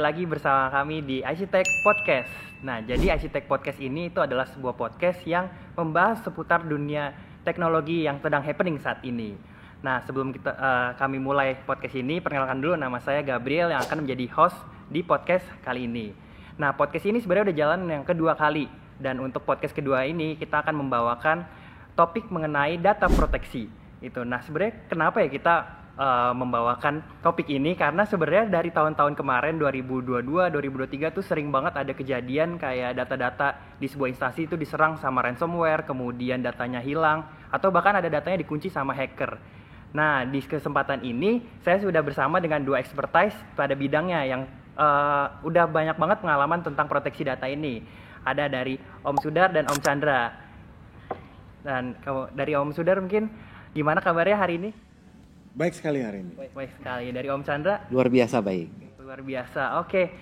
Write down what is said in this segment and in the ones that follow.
lagi bersama kami di Arsitek Podcast. Nah, jadi Arsitek Podcast ini itu adalah sebuah podcast yang membahas seputar dunia teknologi yang sedang happening saat ini. Nah, sebelum kami mulai podcast ini, perkenalkan dulu, nama saya Gabriel yang akan menjadi host di podcast kali ini. Nah, podcast ini sebenarnya udah jalan yang kedua kali. Dan untuk podcast kedua ini kita akan membawakan topik mengenai data proteksi. Nah, sebenarnya kenapa ya kita membawakan topik ini, karena sebenarnya dari tahun-tahun kemarin 2022, 2023 tuh sering banget ada kejadian kayak data-data di sebuah instansi itu diserang sama ransomware, kemudian datanya hilang atau bahkan ada datanya dikunci sama hacker. Nah, di kesempatan ini saya sudah bersama dengan dua expertise pada bidangnya yang udah banyak banget pengalaman tentang proteksi data ini. Ada dari Om Sudar dan Om Chandra. Dan dari Om Sudar mungkin gimana kabarnya hari ini? Baik sekali hari ini. Baik sekali. Dari Om Chandra? Luar biasa baik. Luar biasa. Oke.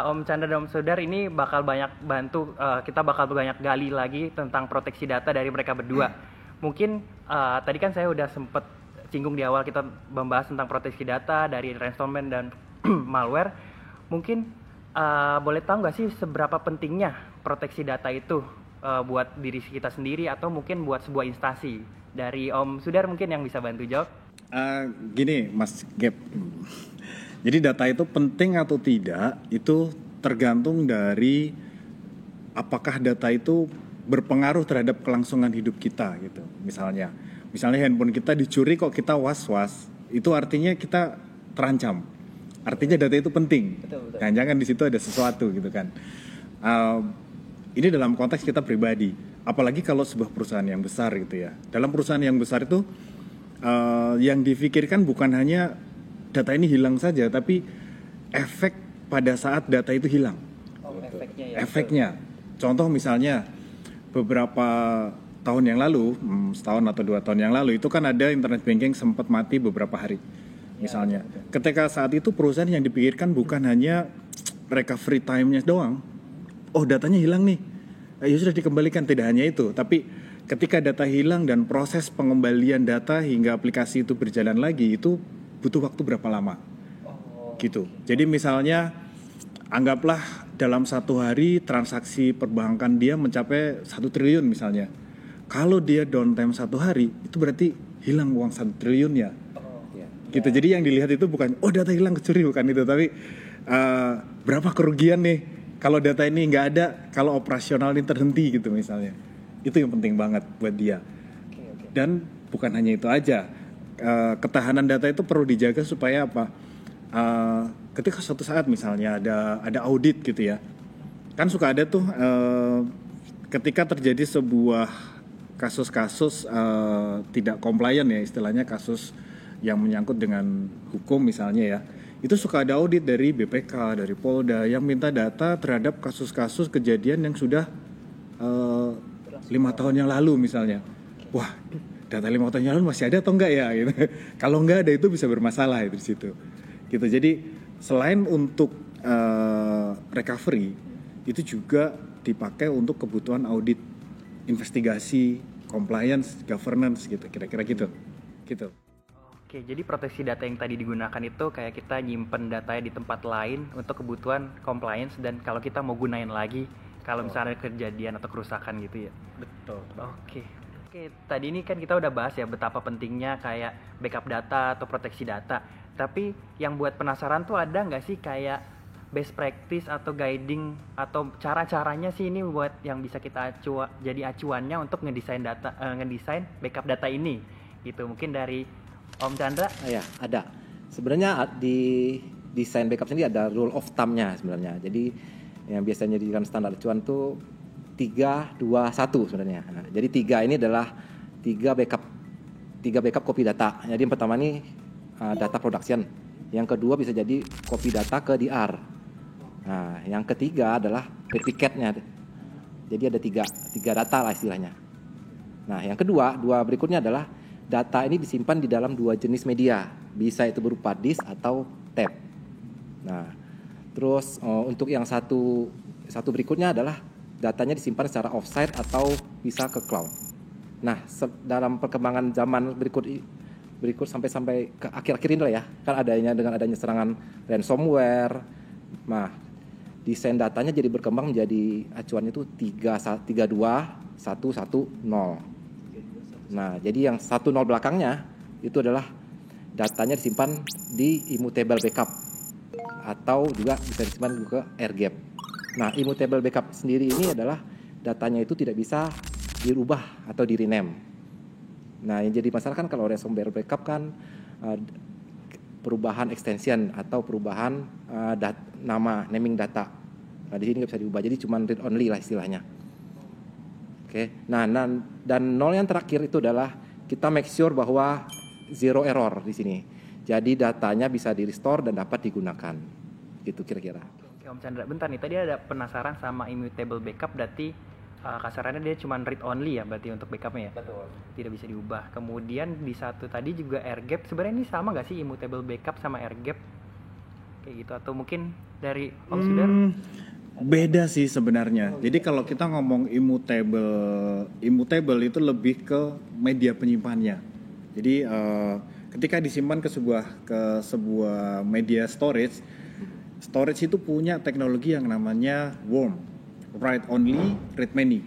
Om Chandra dan Om Sudar ini bakal banyak bantu, kita bakal banyak gali lagi tentang proteksi data dari mereka berdua. Mungkin tadi kan saya udah sempet singgung di awal kita membahas tentang proteksi data dari ransomware dan malware. Mungkin boleh tahu nggak sih seberapa pentingnya proteksi data itu buat diri kita sendiri atau mungkin buat sebuah instansi? Dari Om Sudar mungkin yang bisa bantu jawab. Gini Mas Gap, jadi data itu penting atau tidak itu tergantung dari apakah data itu berpengaruh terhadap kelangsungan hidup kita gitu. Misalnya handphone kita dicuri kok kita was-was, itu artinya kita terancam. Artinya data itu penting. Betul. Jangan di situ ada sesuatu gitu kan. Ini dalam konteks kita pribadi. Apalagi kalau sebuah perusahaan yang besar gitu ya. Dalam perusahaan yang besar itu yang difikirkan bukan hanya data ini hilang saja, tapi efek pada saat data itu hilang. Gitu. Efeknya. Contoh misalnya beberapa tahun yang lalu, setahun atau 2 tahun yang lalu itu kan ada internet banking sempat mati beberapa hari. Misalnya, ketika saat itu perusahaan yang dipikirkan bukan hanya recovery time-nya doang. Oh, datanya hilang nih. Ya sudah dikembalikan, tidak hanya itu, tapi ketika data hilang dan proses pengembalian data hingga aplikasi itu berjalan lagi itu butuh waktu berapa lama? Gitu. Jadi misalnya anggaplah dalam 1 hari transaksi perbankan dia mencapai 1 triliun misalnya. Kalau dia downtime 1 hari itu berarti hilang uang 1 triliunnya. Gitu. Jadi yang dilihat itu bukan data hilang kecuri, bukan itu, tapi berapa kerugian nih kalau data ini nggak ada, kalau operasional ini terhenti gitu misalnya. Itu yang penting banget buat dia. Dan bukan hanya itu aja, ketahanan data itu perlu dijaga supaya apa? Ketika suatu saat misalnya ada audit gitu ya, kan suka ada tuh ketika terjadi sebuah kasus-kasus tidak compliant ya, istilahnya kasus yang menyangkut dengan hukum misalnya ya, itu suka ada audit dari BPK, dari Polda yang minta data terhadap kasus-kasus kejadian yang sudah 5 tahun yang lalu misalnya. Wah, data 5 tahun yang lalu masih ada atau enggak ya gitu. Kalau enggak ada itu bisa bermasalah itu di situ. Gitu. Jadi selain untuk recovery, itu juga dipakai untuk kebutuhan audit, investigasi, compliance, governance gitu, kira-kira gitu. Gitu. Oke, jadi proteksi data yang tadi digunakan itu kayak kita nyimpen datanya di tempat lain untuk kebutuhan compliance, dan kalau kita mau gunain lagi kalau misalnya kejadian atau kerusakan gitu ya. Betul. Oke, tadi ini kan kita udah bahas ya betapa pentingnya kayak backup data atau proteksi data. Tapi yang buat penasaran tuh ada nggak sih kayak best practice atau guiding atau cara-caranya sih ini buat yang bisa kita jadi acuannya untuk ngedesain backup data ini gitu. Mungkin dari Om Chandra? Ya, ada. Sebenarnya di desain backup sendiri ada rule of thumb-nya sebenarnya. Jadi yang biasanya dijadikan standar acuan tuh 3, 2, 1 sebenarnya. Nah, jadi 3 ini adalah 3 backup copy data. Jadi yang pertama ini data production. Yang kedua bisa jadi copy data ke DR. Nah, yang ketiga adalah replicate-nya. Jadi ada 3 data lah istilahnya. Nah, yang kedua, 2 berikutnya adalah data ini disimpan di dalam 2 jenis media. Bisa itu berupa disk atau tab. Nah, terus untuk yang satu berikutnya adalah datanya disimpan secara offsite atau bisa ke cloud. Nah, dalam perkembangan zaman berikut sampai ke akhir-akhir ini lah ya, kan dengan adanya serangan ransomware, Nah, desain datanya jadi berkembang menjadi acuannya itu 32110. Nah, jadi yang 10 belakangnya itu adalah datanya disimpan di immutable backup atau juga bisa disimpan ke air gap. Nah, immutable backup sendiri ini adalah datanya itu tidak bisa dirubah atau di rename. Nah, yang jadi masalah kan kalau ransomware backup kan perubahan extension atau perubahan nama, naming data. Nah, di sini nggak bisa diubah, jadi cuma read only lah istilahnya. Oke. Nah, dan 0 yang terakhir itu adalah kita make sure bahwa zero error di sini. Jadi datanya bisa di-restore dan dapat digunakan. Gitu kira-kira. Oke, Om Chandra, bentar nih. Tadi ada penasaran sama immutable backup, berarti kasarannya dia cuma read only ya berarti untuk backupnya ya? Betul. Tidak bisa diubah. Kemudian di satu tadi juga air gap. Sebenarnya ini sama nggak sih immutable backup sama air gap? Kayak gitu, atau mungkin dari Om Sudar? Beda sih sebenarnya. Jadi kalau kita ngomong immutable itu lebih ke media penyimpannya. Jadi ketika disimpan ke sebuah media storage itu punya teknologi yang namanya WORM, write only, read many.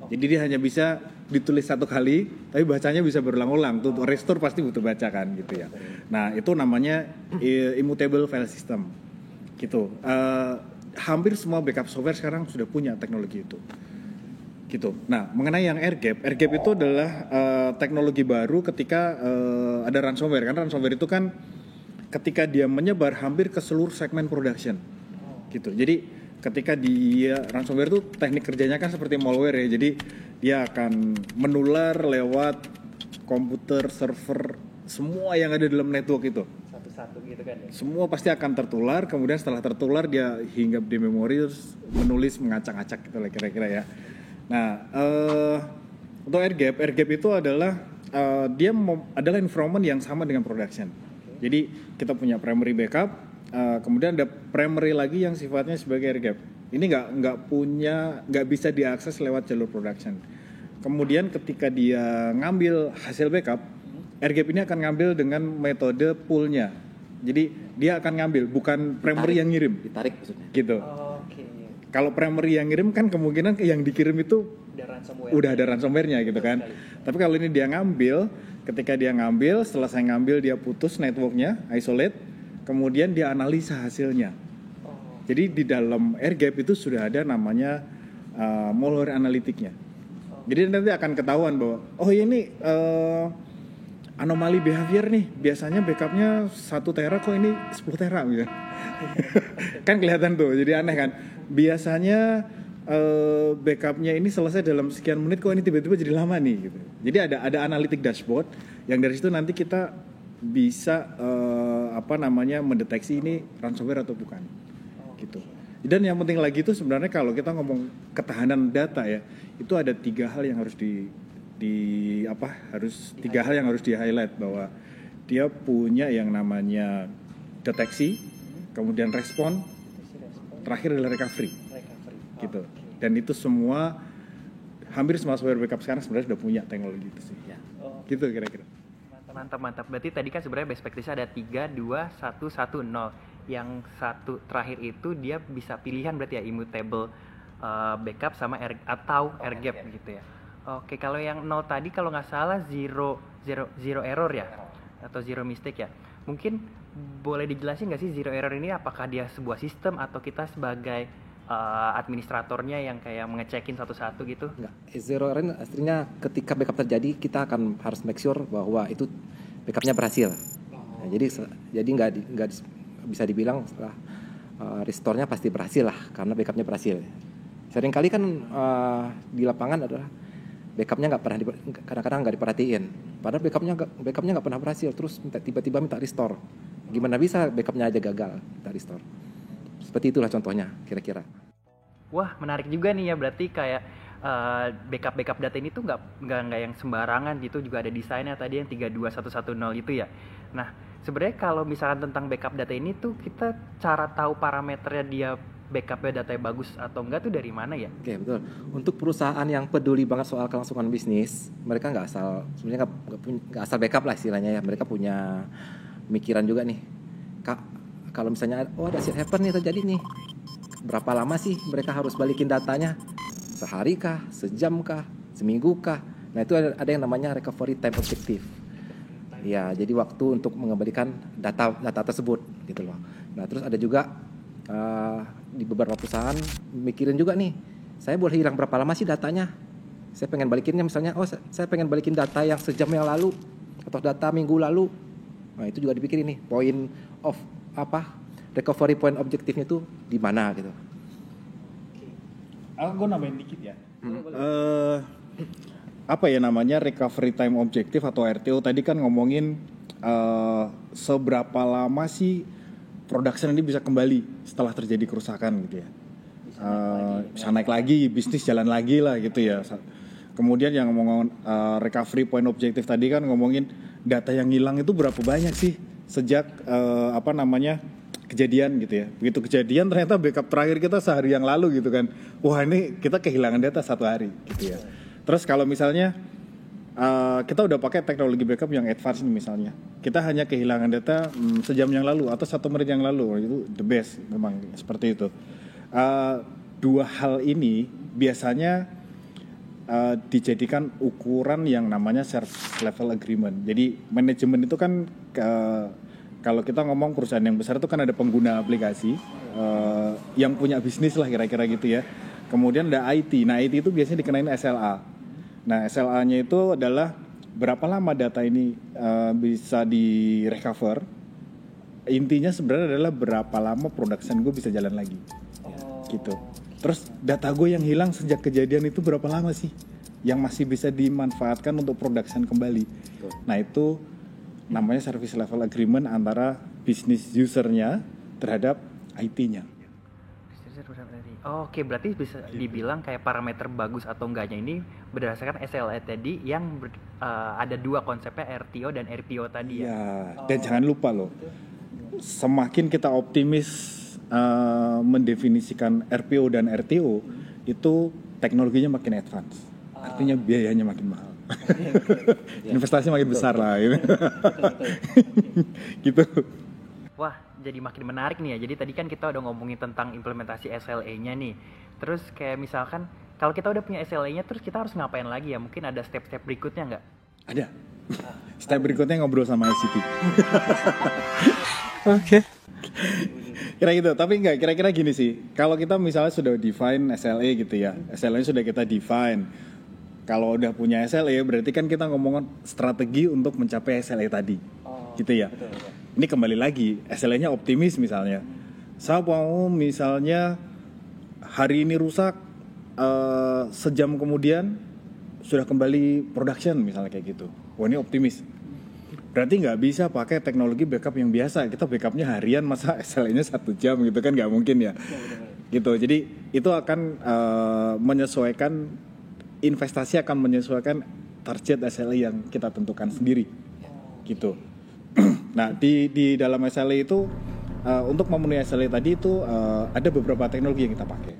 Jadi dia hanya bisa ditulis satu kali, tapi bacanya bisa berulang-ulang. Tuh restore pasti butuh baca kan gitu ya. Nah itu namanya immutable file system. Gitu. Hampir semua backup software sekarang sudah punya teknologi itu. Gitu. Nah, mengenai yang air gap itu adalah teknologi baru ketika ada ransomware. Karena ransomware itu kan ketika dia menyebar hampir ke seluruh segmen production. Gitu. Jadi ketika ransomware itu teknik kerjanya kan seperti malware ya. Jadi dia akan menular lewat komputer, server, semua yang ada dalam network itu. Satu gitu kan ya? Semua pasti akan tertular, kemudian setelah tertular dia hinggap di memori terus menulis mengacak-acak gitu lah kira-kira ya. Nah, untuk air gap itu adalah adalah environment yang sama dengan production. Jadi kita punya primary backup, kemudian ada primary lagi yang sifatnya sebagai air gap. Ini nggak bisa diakses lewat jalur production. Kemudian ketika dia ngambil hasil backup, air gap ini akan ngambil dengan metode poolnya. Jadi dia akan ngambil, bukan primary yang ngirim. Ditarik maksudnya. Gitu. Oke. Kalau primary yang ngirim kan kemungkinan yang dikirim itu udah ada ransomware-nya gitu kan. Tapi kalau ini dia ngambil, ketika dia ngambil, setelah saya ngambil dia putus network-nya, isolate, kemudian dia analisa hasilnya. Jadi di dalam air gap itu sudah ada namanya malware analytic-nya. Jadi nanti akan ketahuan bahwa ini anomali behavior nih, biasanya backupnya 1 tera kok ini 10 tera gitu. Kan kelihatan tuh, jadi aneh kan. Biasanya backupnya ini selesai dalam sekian menit, kok ini tiba-tiba jadi lama nih gitu. Jadi ada analytic dashboard yang dari situ nanti kita bisa mendeteksi ini ransomware atau bukan. Gitu. Dan yang penting lagi itu sebenarnya kalau kita ngomong ketahanan data ya, itu ada 3 hal yang harus tiga hal yang harus di-highlight, bahwa dia punya yang namanya deteksi, kemudian respon, terakhir adalah recovery. Gitu. Dan itu semua hampir semua software backup sekarang sebenarnya sudah punya teknologi itu sih. Ya. Gitu kira-kira. Mantap. Berarti tadi kan sebenarnya best practice ada 3, 2, 1, 1, 0. Yang satu terakhir itu dia bisa pilihan berarti ya, immutable backup sama air gap gitu ya. Oke, kalau yang 0 tadi kalau nggak salah zero error ya, atau zero mistake ya. Mungkin boleh dijelasin nggak sih zero error ini apakah dia sebuah sistem atau kita sebagai administratornya yang kayak mengecekin satu-satu gitu? Enggak, zero error artinya ketika backup terjadi kita akan harus make sure bahwa itu backupnya berhasil. Nah, jadi nggak bisa dibilang setelah restore-nya pasti berhasil lah karena backupnya berhasil. Seringkali kan di lapangan adalah backupnya kadang-kadang nggak diperhatiin. Padahal backupnya nggak pernah berhasil, terus tiba-tiba minta restore. Gimana bisa backupnya aja gagal minta restore? Seperti itulah contohnya kira-kira. Wah, menarik juga nih ya, berarti kayak backup data ini tuh nggak yang sembarangan gitu, juga ada desainnya tadi yang 32110 itu ya. Nah, sebenarnya kalau misalkan tentang backup data ini tuh kita cara tahu parameternya dia backupnya datanya bagus atau enggak tuh dari mana ya? Oke, betul. Untuk perusahaan yang peduli banget soal kelangsungan bisnis, mereka nggak asal backup lah istilahnya ya. Mereka punya mikiran juga nih. kalau misalnya ada shit happen nih terjadi nih, berapa lama sih mereka harus balikin datanya? Sehari kah, sejam kah, seminggu kah? Nah itu ada yang namanya recovery time objective. Ya, jadi waktu untuk mengembalikan data tersebut gitu loh. Nah terus ada juga di beberapa perusahaan mikirin juga nih, saya boleh hilang berapa lama sih datanya? Saya pengen balikinnya misalnya, saya pengen balikin data yang sejam yang lalu atau data minggu lalu. Nah itu juga dipikirin nih, point of recovery point objektifnya itu di mana gitu. Gue nambahin dikit ya. Apa ya namanya recovery time objective atau RTO tadi kan ngomongin seberapa lama sih production ini bisa kembali setelah terjadi kerusakan gitu ya. Bisa naik lagi, bisnis jalan lagi lah gitu ya. Kemudian yang ngomongin recovery point objective tadi kan ngomongin data yang hilang itu berapa banyak sih sejak kejadian gitu ya. Begitu kejadian ternyata backup terakhir kita sehari yang lalu gitu kan. Wah ini kita kehilangan data 1 hari gitu ya. Terus kalau misalnya kita udah pakai teknologi backup yang advance nih misalnya, kita hanya kehilangan data sejam yang lalu atau 1 menit yang lalu, itu the best memang seperti itu. 2 hal ini biasanya dijadikan ukuran yang namanya service level agreement. Jadi manajemen itu kan kalau kita ngomong perusahaan yang besar itu kan ada pengguna aplikasi yang punya bisnis lah kira-kira gitu ya. Kemudian ada IT. Nah IT itu biasanya dikenain SLA. Nah SLA-nya itu adalah berapa lama data ini bisa di-recover. Intinya sebenarnya adalah berapa lama production gue bisa jalan lagi. Gitu. Terus data gue yang hilang sejak kejadian itu berapa lama sih yang masih bisa dimanfaatkan untuk production kembali. Nah itu namanya service level agreement antara business usernya terhadap IT-nya. Oke, berarti bisa dibilang kayak parameter bagus atau enggaknya ini berdasarkan SLA tadi yang ada 2 konsepnya, RTO dan RPO tadi ya. Dan jangan lupa loh, semakin kita optimis mendefinisikan RPO dan RTO itu teknologinya makin advance, artinya biayanya makin mahal. Investasi makin besar lah gitu. Wah, jadi makin menarik nih ya. Jadi tadi kan kita udah ngomongin tentang implementasi SLA-nya nih. Terus kayak misalkan kalau kita udah punya SLA-nya, terus kita harus ngapain lagi ya? Mungkin ada step-step berikutnya nggak? Ada. Step berikutnya ngobrol sama ICT. Oke. Kira gitu, tapi enggak, kira-kira gini sih. Kalau kita misalnya sudah define SLA gitu ya, SLA sudah kita define. Kalau udah punya SLA berarti kan kita ngomongin strategi untuk mencapai SLA tadi, gitu ya. Betul. Ini kembali lagi, SLA-nya optimis misalnya. Saya mau misalnya hari ini rusak, sejam kemudian sudah kembali production misalnya kayak gitu. Wah ini optimis. Berarti nggak bisa pakai teknologi backup yang biasa. Kita backupnya harian, masa SLA-nya 1 jam gitu kan nggak mungkin ya. Gitu. Jadi itu akan menyesuaikan, investasi akan menyesuaikan target SLA yang kita tentukan sendiri. Gitu. Nah di dalam SLA itu untuk memenuhi SLA tadi itu ada beberapa teknologi yang kita pakai.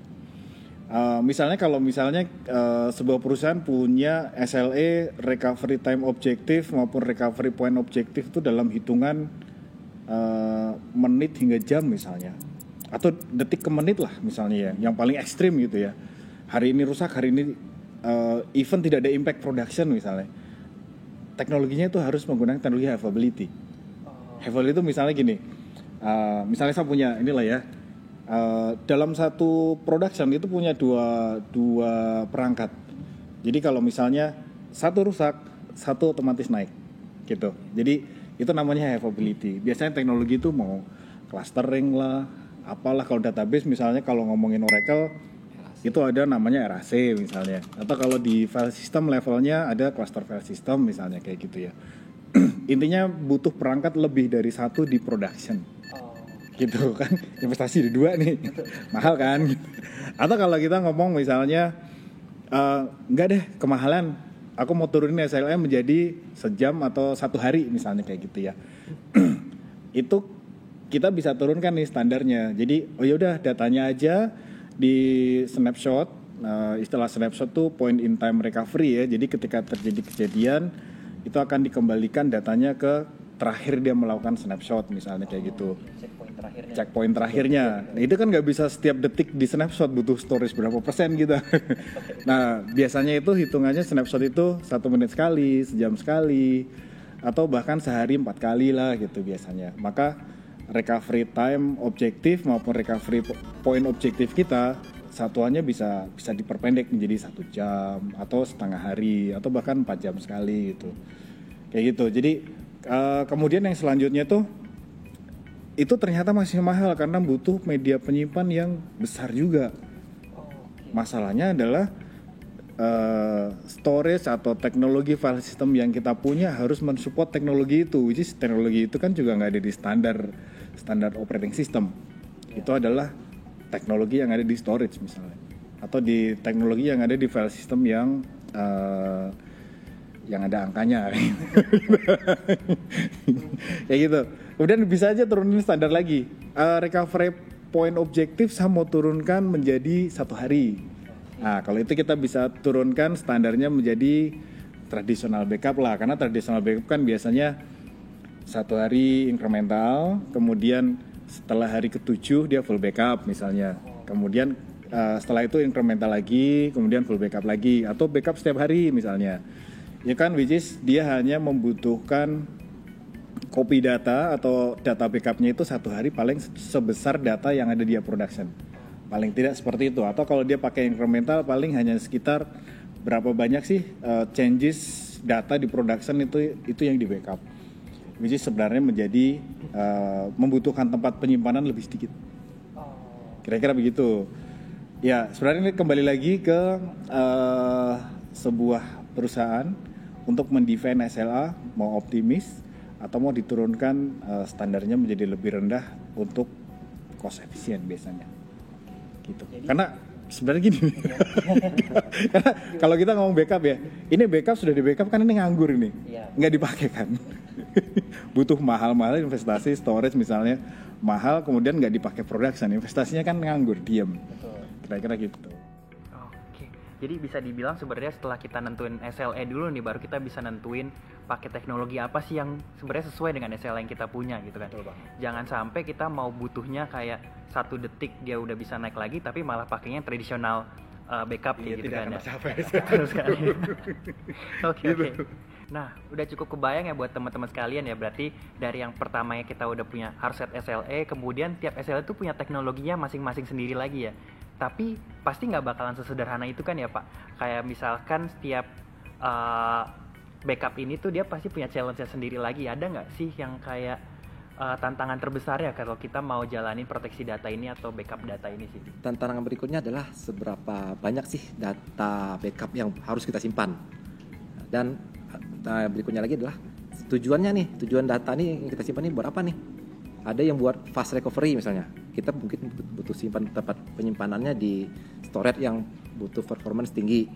Misalnya kalau sebuah perusahaan punya SLA recovery time objective maupun recovery point objective itu dalam hitungan menit hingga jam misalnya, atau detik ke menit lah misalnya ya, yang paling ekstrim gitu ya. Hari ini rusak, hari ini even tidak ada impact production misalnya. Teknologinya itu harus menggunakan teknologi availability. Availability itu misalnya gini, misalnya saya punya inilah ya. Dalam satu production itu punya dua perangkat. Jadi kalau misalnya satu rusak, satu otomatis naik, gitu. Jadi itu namanya availability. Biasanya teknologi itu mau clustering lah, apalah. Kalau database misalnya kalau ngomongin Oracle itu ada namanya RAC misalnya. Atau kalau di file system levelnya ada cluster file system misalnya kayak gitu ya. Intinya butuh perangkat lebih dari 1 di production. Gitu kan, investasi di 2 nih, mahal kan. Atau kalau kita ngomong misalnya enggak deh kemahalan, aku mau turunin SLA menjadi sejam atau 1 hari misalnya kayak gitu ya. Itu kita bisa turunkan nih standarnya. Jadi yaudah datanya aja di snapshot. Istilah snapshot tuh point in time recovery ya. Jadi ketika terjadi kejadian itu akan dikembalikan datanya ke terakhir dia melakukan snapshot misalnya kayak gitu. Checkpoint terakhirnya. Checkpoint terakhirnya. Nah, itu kan nggak bisa setiap detik di snapshot, butuh storage berapa persen gitu. Nah, biasanya itu hitungannya snapshot itu 1 menit sekali, sejam sekali, atau bahkan sehari 4 kali lah gitu biasanya. Maka recovery time objektif maupun recovery point objektif kita satuannya bisa diperpendek menjadi 1 jam atau setengah hari atau bahkan 4 jam sekali gitu. Kayak gitu. Jadi kemudian yang selanjutnya tuh itu ternyata masih mahal karena butuh media penyimpan yang besar juga. Masalahnya adalah storage atau teknologi file system yang kita punya harus mensupport teknologi itu, which is teknologi itu kan juga nggak ada di standar operating system. Itu adalah teknologi yang ada di storage misalnya, atau di teknologi yang ada di file system yang ada angkanya kayak gitu. Kemudian bisa aja turunin standar lagi. Recovery point objektif saya mau turunkan menjadi 1 hari. Nah, kalau itu kita bisa turunkan standarnya menjadi traditional backup lah, karena traditional backup kan biasanya 1 hari incremental, kemudian setelah hari ke-7 dia full backup misalnya. Kemudian setelah itu incremental lagi, kemudian full backup lagi, atau backup setiap hari misalnya. Ya kan, which is dia hanya membutuhkan copy data atau data backupnya itu 1 hari paling sebesar data yang ada di production. Paling tidak seperti itu. Atau kalau dia pakai incremental paling hanya sekitar berapa banyak sih changes data di production itu yang di backup. Which is sebenarnya menjadi membutuhkan tempat penyimpanan lebih sedikit. Kira-kira begitu. Ya, sebenarnya ini kembali lagi ke sebuah perusahaan untuk mendefine SLA mau optimis atau mau diturunkan standarnya menjadi lebih rendah untuk cost efisien biasanya gitu. Jadi, karena sebenarnya gini karena kalau kita ngomong backup ya, ini backup sudah di backup kan ini nganggur ini, nggak dipakai kan. Butuh mahal-mahal investasi storage misalnya mahal, kemudian nggak dipakai production, investasinya kan nganggur, diam. Kira-kira gitu. Jadi bisa dibilang sebenarnya setelah kita nentuin SLA dulu nih, baru kita bisa nentuin pakai teknologi apa sih yang sebenarnya sesuai dengan SLA yang kita punya gitu kan. Jangan sampai kita mau butuhnya kayak 1 detik dia udah bisa naik lagi, tapi malah pakainya tradisional backup gitu kan ya. Terus sekali. Oke. Nah, udah cukup kebayang ya buat teman-teman sekalian ya. Berarti dari yang pertamanya kita udah punya hard set SLA, kemudian tiap SLA itu punya teknologinya masing-masing sendiri lagi ya. Tapi pasti nggak bakalan sesederhana itu kan ya Pak. Kayak misalkan setiap backup ini tuh dia pasti punya challenge-nya sendiri lagi. Ada nggak sih yang kayak tantangan terbesar ya kalau kita mau jalanin proteksi data ini atau backup data ini sih? Tantangan berikutnya adalah seberapa banyak sih data backup yang harus kita simpan. Dan berikutnya lagi adalah tujuan data nih yang kita simpan ini buat apa nih? Ada yang buat fast recovery misalnya, kita mungkin butuh simpan tempat penyimpanannya di storage yang butuh performance tinggi,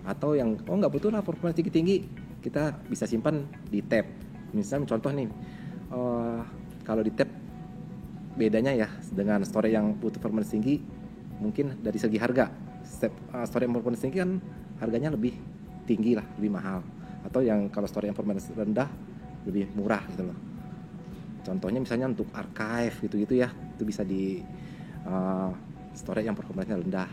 atau yang nggak butuh lah performance tinggi, kita bisa simpan di tab. Misalnya contoh nih, kalau di tab bedanya ya dengan storage yang butuh performance tinggi, mungkin dari segi harga, storage yang performance tinggi kan harganya lebih tinggi lah, lebih mahal, atau yang kalau storage yang performance rendah lebih murah gitu loh. Contohnya misalnya untuk archive gitu-gitu ya, itu bisa di storage yang performanya rendah.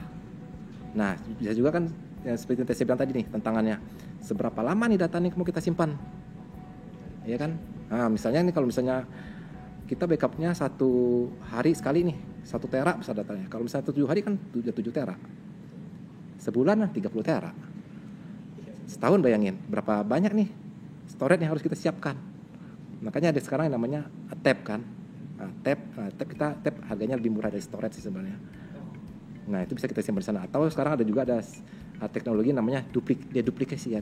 Nah, bisa juga kan ya, seperti yang saya bilang tadi nih tantangannya, seberapa lama nih data nih mau kita simpan, ya kan? Nah, misalnya nih kalau misalnya kita backupnya 1 hari sekali nih 1 tera besar datanya. Kalau misalnya 7 hari kan 7 tera, sebulan 30 tera. Setahun bayangin berapa banyak nih storage yang harus kita siapkan. Makanya ada sekarang yang namanya tab kan. Tab harganya lebih murah dari storage sih sebenarnya. Nah, itu bisa kita simpan di sana. Atau sekarang ada juga teknologi namanya deduplikasi.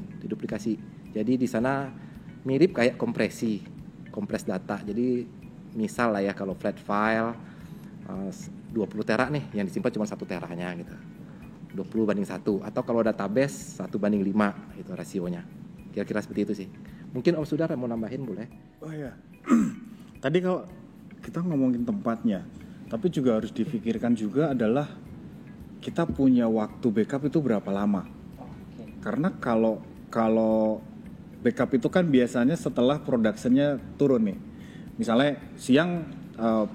Jadi di sana mirip kayak kompres data. Jadi misal lah ya, kalau flat file 20 tera nih, yang disimpan cuma 1 teranya gitu. 20:1. Atau kalau database 1:5 itu rasionya. Kira-kira seperti itu sih. Mungkin Om Sudar mau nambahin boleh? Oh ya, tadi kalau kita ngomongin tempatnya, tapi juga harus difikirkan juga adalah kita punya waktu backup itu berapa lama. Karena kalau backup itu kan biasanya setelah production-nya turun nih. Misalnya siang,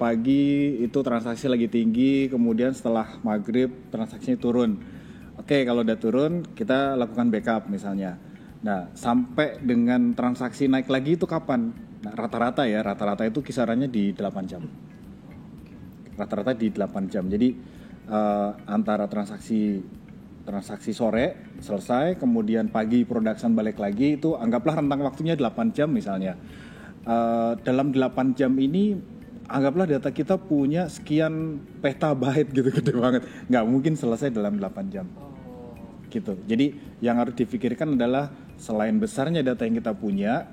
pagi itu transaksi lagi tinggi, kemudian setelah maghrib transaksinya turun. Oke, kalau udah turun kita lakukan backup misalnya. Nah, sampai dengan transaksi naik lagi itu kapan? Nah, rata-rata itu kisarannya di 8 jam. Rata-rata di 8 jam. Jadi antara transaksi sore selesai, kemudian pagi production balik lagi, itu anggaplah rentang waktunya 8 jam misalnya. Dalam 8 jam ini anggaplah data kita punya sekian petabyte gitu, gede banget. Nggak mungkin selesai dalam 8 jam. Gitu. Jadi yang harus difikirkan adalah selain besarnya data yang kita punya,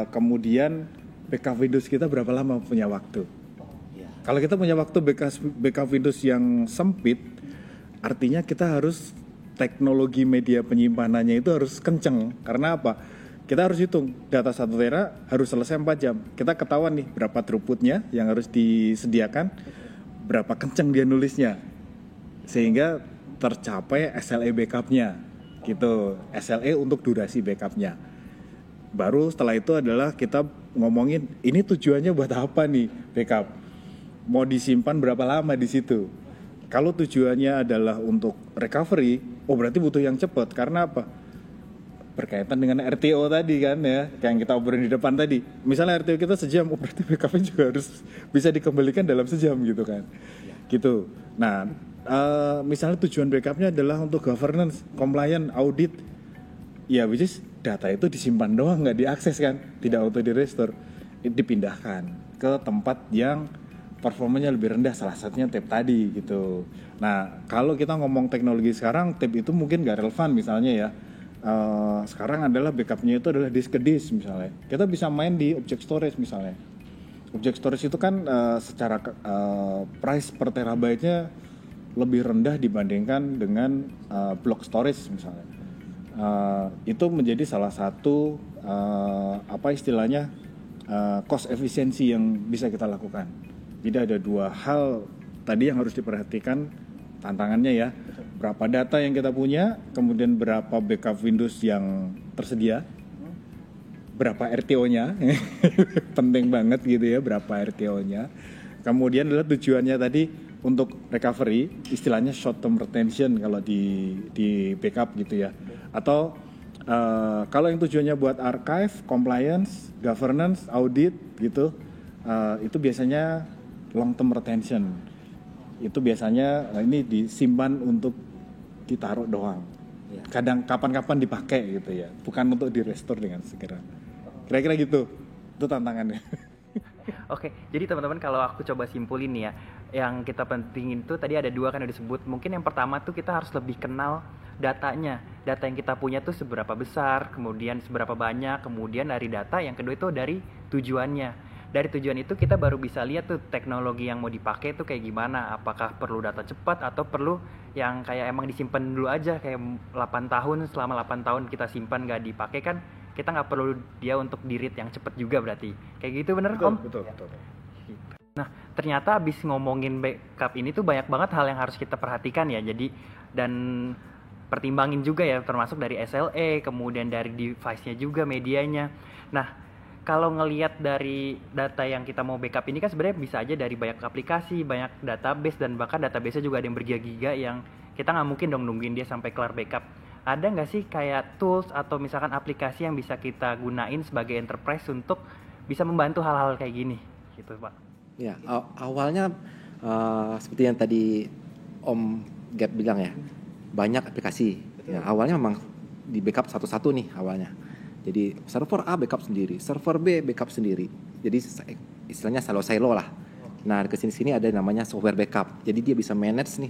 kemudian backup Windows kita berapa lama punya waktu. Kalau kita punya waktu backup Windows yang sempit, artinya kita harus teknologi media penyimpanannya itu harus kenceng. Karena apa? Kita harus hitung data 1 tera harus selesai 4 jam. Kita ketahuan nih berapa throughputnya yang harus disediakan, berapa kenceng dia nulisnya, sehingga tercapai SLA backupnya gitu. SLA untuk durasi backupnya. Baru setelah itu adalah kita ngomongin ini tujuannya buat apa nih backup, mau disimpan berapa lama di situ. Kalau tujuannya adalah untuk recovery, berarti butuh yang cepat. Karena apa? Berkaitan dengan RTO tadi kan ya, kayak yang kita obrolin di depan tadi. Misalnya RTO kita sejam, berarti backupnya juga harus bisa dikembalikan dalam sejam gitu kan. Gitu. Nah, misalnya tujuan backupnya adalah untuk governance, compliance, audit, ya which is data itu disimpan doang, nggak diakses kan, tidak auto di restore, dipindahkan ke tempat yang performanya lebih rendah, salah satunya tape tadi gitu. Nah, kalau kita ngomong teknologi sekarang, tape itu mungkin nggak relevan misalnya ya. Sekarang adalah backupnya itu adalah disk ke disk misalnya. Kita bisa main di object storage misalnya. Object storage itu kan secara price per terabyte-nya lebih rendah dibandingkan dengan block storage misalnya. Itu menjadi salah satu cost efisiensi yang bisa kita lakukan. Jadi ada 2 hal tadi yang harus diperhatikan tantangannya ya. Berapa data yang kita punya, kemudian berapa backup Windows yang tersedia, berapa RTO-nya, penting banget gitu ya, berapa RTO-nya. Kemudian adalah tujuannya tadi untuk recovery, istilahnya short term retention kalau di backup gitu ya. Atau kalau yang tujuannya buat archive, compliance, governance, audit gitu, itu biasanya long term retention. Itu biasanya ini disimpan untuk ditaruh doang. Kadang kapan-kapan dipakai gitu ya, bukan untuk di restore dengan segera. Kira-kira gitu. Itu tantangannya. Oke, jadi teman-teman kalau aku coba simpulin nih ya, yang kita pentingin tuh tadi ada 2 kan udah disebut. Mungkin yang pertama tuh kita harus lebih kenal datanya. Data yang kita punya tuh seberapa besar, kemudian seberapa banyak, kemudian dari data yang kedua itu dari tujuannya. Dari tujuan itu kita baru bisa lihat tuh teknologi yang mau dipakai tuh kayak gimana. Apakah perlu data cepat atau perlu yang kayak emang disimpan dulu aja kayak 8 tahun, selama 8 tahun kita simpan gak dipakai kan kita nggak perlu dia untuk di-read yang cepat juga berarti. Kayak gitu bener Om? Betul. Nah, ternyata abis ngomongin backup ini tuh banyak banget hal yang harus kita perhatikan ya. Jadi dan pertimbangin juga ya, termasuk dari SLA, kemudian dari device-nya juga, medianya. Nah, kalau ngelihat dari data yang kita mau backup ini kan sebenarnya bisa aja dari banyak aplikasi, banyak database, dan bahkan database-nya juga ada yang bergiga-giga yang kita nggak mungkin dong nungguin dia sampai kelar backup. Ada nggak sih kayak tools atau misalkan aplikasi yang bisa kita gunain sebagai enterprise untuk bisa membantu hal-hal kayak gini gitu Pak? Ya, awalnya seperti yang tadi Om Gap bilang ya, banyak aplikasi. Ya, awalnya memang di backup satu-satu nih awalnya. Jadi server A backup sendiri, server B backup sendiri. Jadi istilahnya silo lah. Nah, kesini-sini ada namanya software backup. Jadi dia bisa manage nih,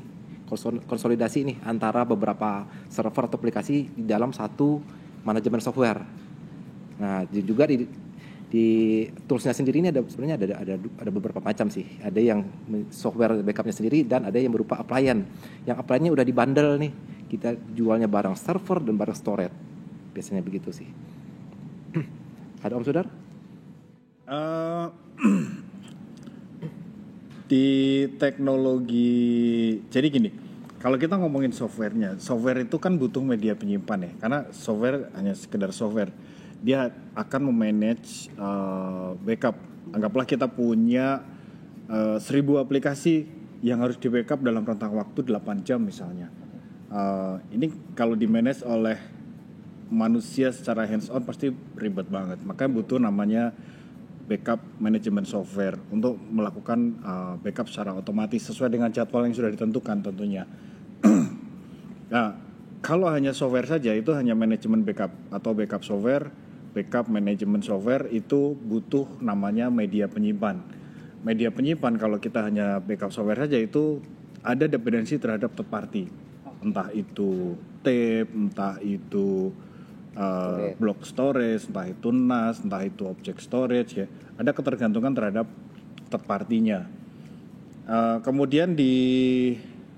konsolidasi nih antara beberapa server atau aplikasi di dalam satu manajemen software. Nah, juga di toolsnya sendiri ini sebenarnya ada beberapa macam sih. Ada yang software backupnya sendiri dan ada yang berupa appliance. Yang appliance-nya udah dibundle nih. Kita jualnya barang server dan barang storage. Biasanya begitu sih. Ada Om Sudar? Di teknologi, jadi gini, kalau kita ngomongin softwarenya, software itu kan butuh media penyimpan ya, karena software hanya sekedar software. Dia akan memanage backup. Anggaplah kita punya 1000 aplikasi yang harus di backup dalam rentang waktu 8 jam misalnya. Ini kalau di manage oleh manusia secara hands on pasti ribet banget. Makanya butuh namanya backup management software untuk melakukan backup secara otomatis sesuai dengan jadwal yang sudah ditentukan tentunya. Nah, kalau hanya software saja itu hanya manajemen backup atau backup software, backup management software itu butuh namanya media penyimpan. Media penyimpan kalau kita hanya backup software saja itu ada dependensi terhadap third party. Entah itu tape, entah itu block storage, entah itu NAS, entah itu object storage ya. Ada ketergantungan terhadap third party-nya. Kemudian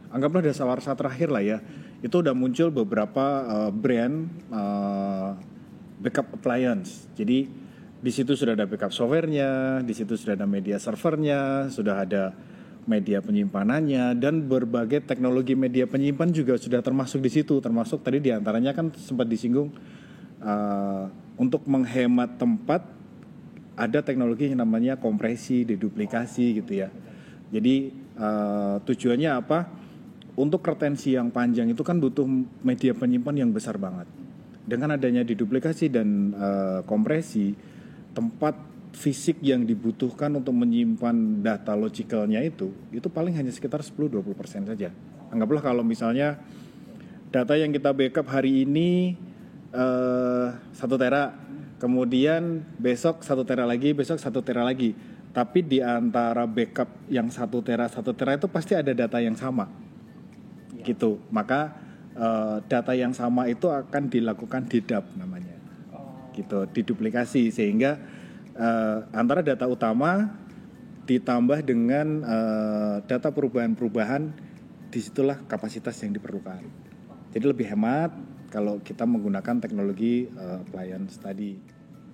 anggaplah dasawarsa terakhir lah ya. Itu udah muncul beberapa brand backup appliance. Jadi di situ sudah ada backup software-nya, di situ sudah ada media servernya, sudah ada media penyimpanannya, dan berbagai teknologi media penyimpan juga sudah termasuk di situ. Termasuk tadi diantaranya kan sempat disinggung untuk menghemat tempat ada teknologi yang namanya kompresi, deduplikasi gitu ya. Jadi tujuannya apa? Untuk retensi yang panjang itu kan butuh media penyimpan yang besar banget. Dengan adanya deduplikasi dan kompresi, tempat fisik yang dibutuhkan untuk menyimpan data logicalnya itu paling hanya sekitar 10-20% saja. Anggaplah kalau misalnya data yang kita backup hari ini 1 tera, kemudian besok 1 tera lagi, besok 1 tera lagi. Tapi di antara backup yang 1 tera itu pasti ada data yang sama. Gitu. Maka data yang sama itu akan dilakukan dedub namanya. Gitu, diduplikasi sehingga antara data utama ditambah dengan data perubahan-perubahan, disitulah kapasitas yang diperlukan. Jadi lebih hemat kalau kita menggunakan teknologi appliance tadi.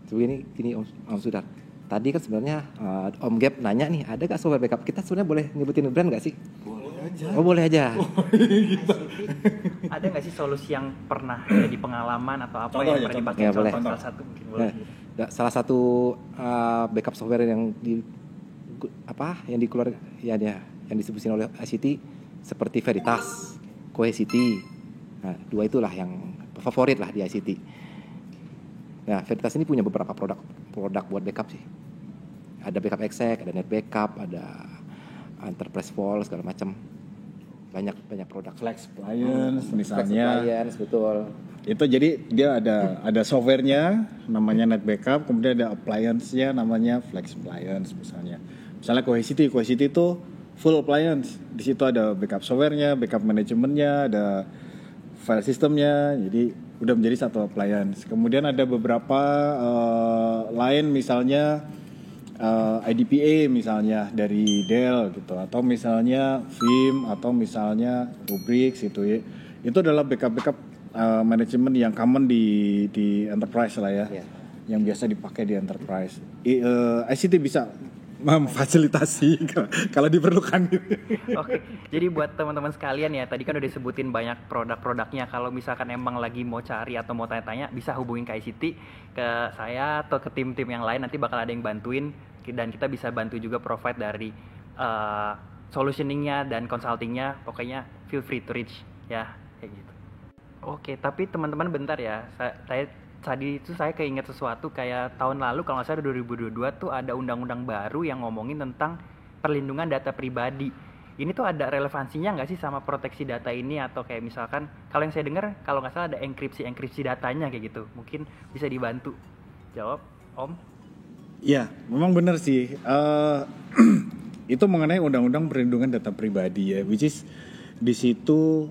Gini Om Sudar. Tadi kan sebenarnya Om Gap nanya nih, ada gak software backup? Kita sebenarnya boleh nyebutin brand gak sih? Boleh aja. Oh boleh aja. Ada gak sih solusi yang pernah jadi pengalaman atau apa yang pernah dipakai? Ya, boleh. Salah satu mungkin boleh. Salah satu backup software yang dikeluarkan yang disebutin oleh ICT seperti Veritas, Cohesity. Nah, 2 itulah yang favorit lah di ICT. Nah, Veritas ini punya beberapa produk buat backup sih. Ada backup exec, ada net backup, ada enterprise vault segala macam. Banyak produk. Flex Appliance misalnya. Flex Appliance, betul. Itu jadi dia ada softwarenya namanya net backup, kemudian ada appliance-nya namanya Flex Appliance misalnya. Misalnya Cohesity itu full appliance. Di situ ada backup softwarenya, backup manajemennya, ada file sistemnya, jadi udah menjadi satu appliance. Kemudian ada beberapa lain misalnya IDPA misalnya dari Dell gitu, atau misalnya Vim, atau misalnya Rubrix gitu ya. Itu adalah backup manajemen yang common di enterprise lah ya, yang biasa dipakai di enterprise. ICT bisa memfasilitasi kalau diperlukan. Oke, jadi buat teman-teman sekalian ya, tadi kan udah disebutin banyak produk-produknya. Kalau misalkan emang lagi mau cari atau mau tanya-tanya, bisa hubungin ke ICT, ke saya atau ke tim-tim yang lain, nanti bakal ada yang bantuin, dan kita bisa bantu juga provide dari solutioningnya dan consultingnya. Pokoknya feel free to reach ya, kayak gitu. Oke, tapi teman-teman bentar ya, tadi itu saya keinget sesuatu kayak tahun lalu kalau nggak salah 2022 tuh ada undang-undang baru yang ngomongin tentang perlindungan data pribadi. Ini tuh ada relevansinya nggak sih sama proteksi data ini, atau kayak misalkan kalau yang saya dengar kalau nggak salah ada enkripsi datanya kayak gitu. Mungkin bisa dibantu jawab, Om? Ya, memang benar sih. Itu mengenai undang-undang perlindungan data pribadi ya, which is di situ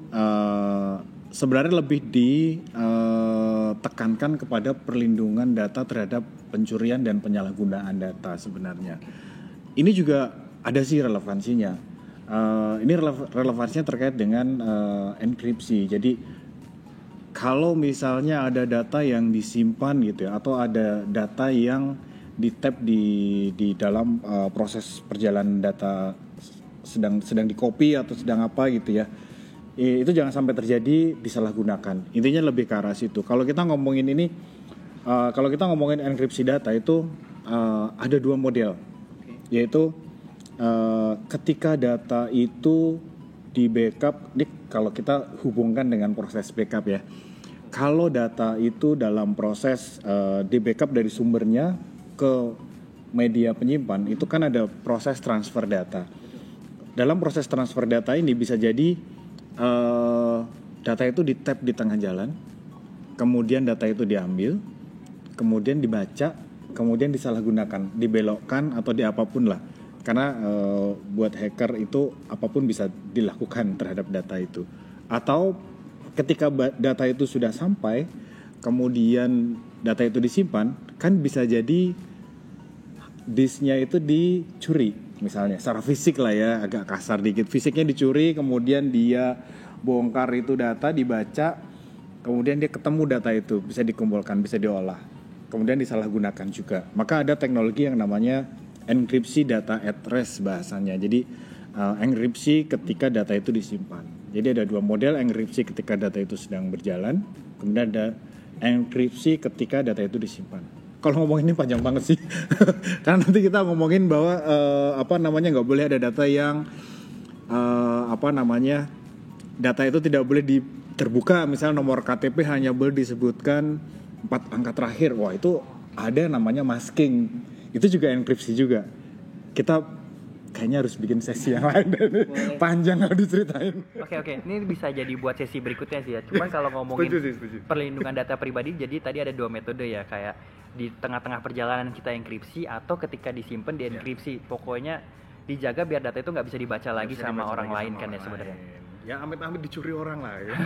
sebenarnya lebih ditekankan kepada perlindungan data terhadap pencurian dan penyalahgunaan data sebenarnya. Ini juga ada sih relevansinya. Ini relevansinya terkait dengan enkripsi. Jadi kalau misalnya ada data yang disimpan gitu ya, atau ada data yang di-tap di dalam proses perjalanan data sedang di-copy atau sedang apa gitu ya. itu jangan sampai terjadi disalahgunakan. Intinya lebih ke arah situ. Kalau kita ngomongin ini, kalau kita ngomongin enkripsi data itu ada dua model, yaitu ketika data itu di backup, kalau kita hubungkan dengan proses backup ya. Kalau data itu dalam proses di backup dari sumbernya ke media penyimpan, itu kan ada proses transfer data. Dalam proses transfer data ini bisa jadi data itu di-tap di tengah jalan, kemudian data itu diambil, kemudian dibaca, kemudian disalahgunakan, dibelokkan atau di apapun lah. Karena buat hacker itu apapun bisa dilakukan terhadap data itu. Atau ketika data itu sudah sampai, kemudian data itu disimpan, kan bisa jadi disknya itu dicuri, misalnya secara fisik lah ya, agak kasar dikit, fisiknya dicuri, kemudian dia bongkar itu data, dibaca, kemudian dia ketemu data itu, bisa dikumpulkan, bisa diolah, kemudian disalahgunakan juga. Maka ada teknologi yang namanya enkripsi data at rest bahasanya. Jadi enkripsi ketika data itu disimpan. Jadi ada dua model, enkripsi ketika data itu sedang berjalan, kemudian ada enkripsi ketika data itu disimpan. Kalau ngomongin ini panjang banget sih, karena nanti kita ngomongin bahwa nggak boleh ada data yang data itu tidak boleh terbuka, misalnya nomor KTP hanya boleh disebutkan 4 angka terakhir. Wah, itu ada namanya masking, itu juga enkripsi juga. Kita kayaknya harus bikin sesi yang lain, panjang kalau diceritain. Oke, ini bisa jadi buat sesi berikutnya sih ya. Cuman kalau ngomongin setuju. Perlindungan data pribadi, jadi tadi ada 2 metode ya, kayak di tengah-tengah perjalanan kita enkripsi atau ketika disimpan dienkripsi. Pokoknya dijaga biar data itu nggak bisa dibaca lagi sama orang lain kan ya sebenarnya. Ya amit-amit dicuri orang lah ya.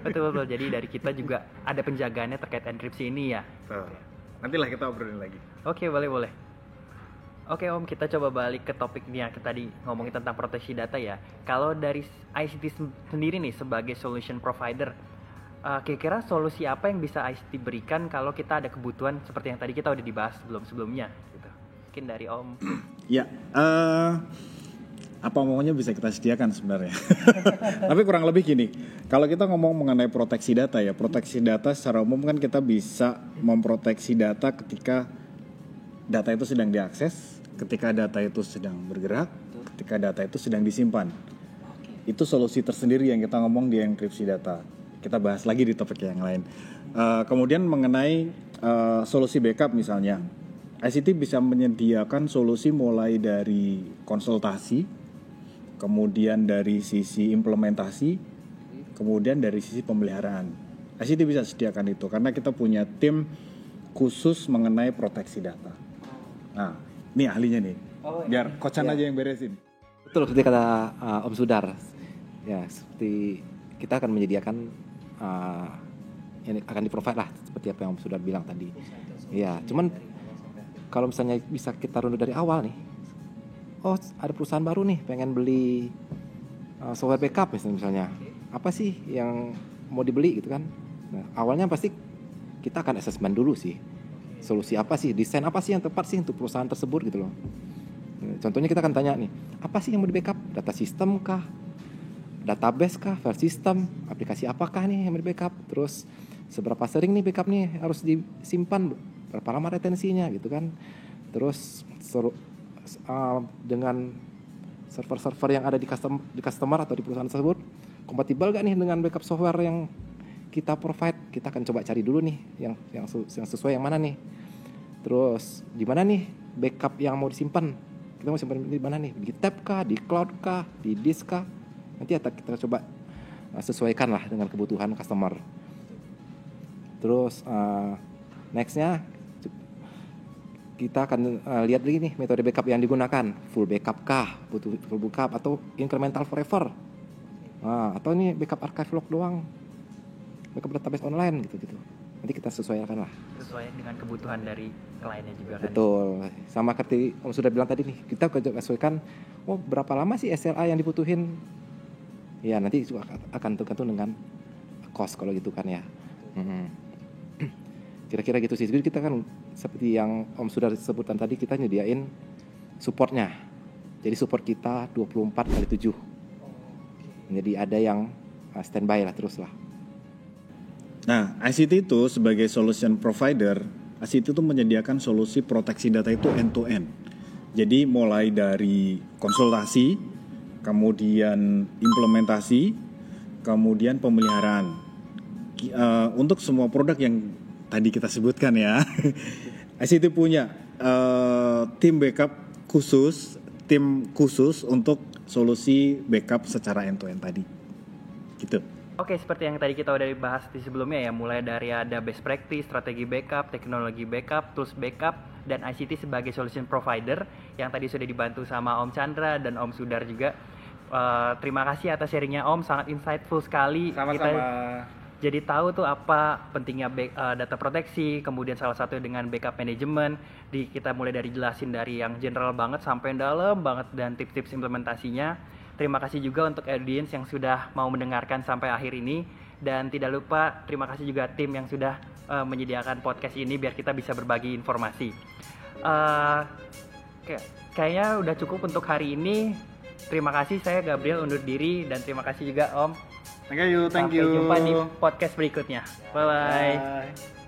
Betul. Jadi dari kita juga ada penjagaannya terkait enkripsi ini ya. Nantilah kita obrolin lagi. Oke, boleh. Oke Om, kita coba balik ke topiknya. Kita tadi ngomongin tentang proteksi data ya. Kalau dari ICT sendiri nih sebagai solution provider, kira-kira solusi apa yang bisa ICT berikan kalau kita ada kebutuhan seperti yang tadi kita udah dibahas sebelumnya gitu. Mungkin dari Om. Ya, apa omongnya bisa kita sediakan sebenarnya. Tapi kurang lebih gini, kalau kita ngomong mengenai proteksi data ya, proteksi data secara umum kan kita bisa memproteksi data ketika data itu sedang diakses, ketika data itu sedang bergerak, ketika data itu sedang disimpan. Itu solusi tersendiri yang kita ngomong di enkripsi data. Kita bahas lagi di topik yang lain. Kemudian mengenai solusi backup misalnya, ICT bisa menyediakan solusi mulai dari konsultasi, kemudian dari sisi implementasi, kemudian dari sisi pemeliharaan. ICT bisa sediakan itu karena kita punya tim khusus mengenai proteksi data. Nah, ini ahlinya nih. Biar Kocan aja yang beresin. Betul, seperti kata Om Sudar. Ya, seperti kita akan menyediakan yang akan di-provide lah seperti apa yang Om Sudar bilang tadi. Ya, cuman kalau misalnya bisa kita runut dari awal nih. Oh, ada perusahaan baru nih pengen beli software backup misalnya. Apa sih yang mau dibeli gitu kan? Nah, awalnya pasti kita akan assessment dulu sih. Solusi apa sih, desain apa sih yang tepat sih untuk perusahaan tersebut gitu loh. Contohnya kita akan tanya nih, apa sih yang mau di backup? Data sistem kah? Database kah? File system? Aplikasi apakah nih yang mau di backup? Terus seberapa sering nih backup nih harus disimpan? Berapa lama retensinya gitu kan? Terus dengan server-server yang ada di customer atau di perusahaan tersebut kompatibel gak nih dengan backup software yang kita provide? Kita akan coba cari dulu nih yang sesuai yang mana nih. Terus di mana nih backup yang mau disimpan? Kita mau simpan di mana nih? Di tab kah, di cloud kah, di disk kah? Nanti kita coba sesuaikan lah dengan kebutuhan customer. Terus nextnya kita akan lihat lagi nih metode backup yang digunakan. Full backup kah, full backup atau incremental forever. Atau ini backup archive log doang, backup database online gitu. Nanti kita sesuaikan lah. Sesuai dengan kebutuhan dari kliennya juga kan. Betul. Sama seperti Om sudah bilang tadi nih, kita sesuaikan. Oh, berapa lama sih SLA yang dibutuhin? Ya nanti juga akan tergantung dengan cost kalau gitu kan ya. Kira-kira gitu sih. Jadi kita kan seperti yang Om sudah sebutkan tadi, kita nyediain supportnya. Jadi support kita 24/7. Jadi ada yang standby lah terus lah. Nah, ICT itu sebagai solution provider, ICT itu menyediakan solusi proteksi data itu end to end. Jadi mulai dari konsultasi, kemudian implementasi, kemudian pemeliharaan. Untuk semua produk yang tadi kita sebutkan ya, ICT punya tim backup khusus, tim khusus untuk solusi backup secara end to end tadi. Gitu. Oke, seperti yang tadi kita udah bahas di sebelumnya ya, mulai dari ada best practice, strategi backup, teknologi backup, tools backup, dan ICT sebagai solution provider yang tadi sudah dibantu sama Om Chandra dan Om Sudar juga. Terima kasih atas sharingnya Om, sangat insightful sekali. Sama-sama. Kita jadi tahu tuh apa pentingnya data proteksi, kemudian salah satu dengan backup management. Kita mulai dari jelasin dari yang general banget sampai dalam banget dan tips-tips implementasinya. Terima kasih juga untuk audience yang sudah mau mendengarkan sampai akhir ini. Dan tidak lupa terima kasih juga tim yang sudah menyediakan podcast ini biar kita bisa berbagi informasi. Kayaknya udah cukup untuk hari ini. Terima kasih, saya Gabriel undur diri dan terima kasih juga Om. Thank you. Sampai jumpa di podcast berikutnya. Bye-bye. Bye.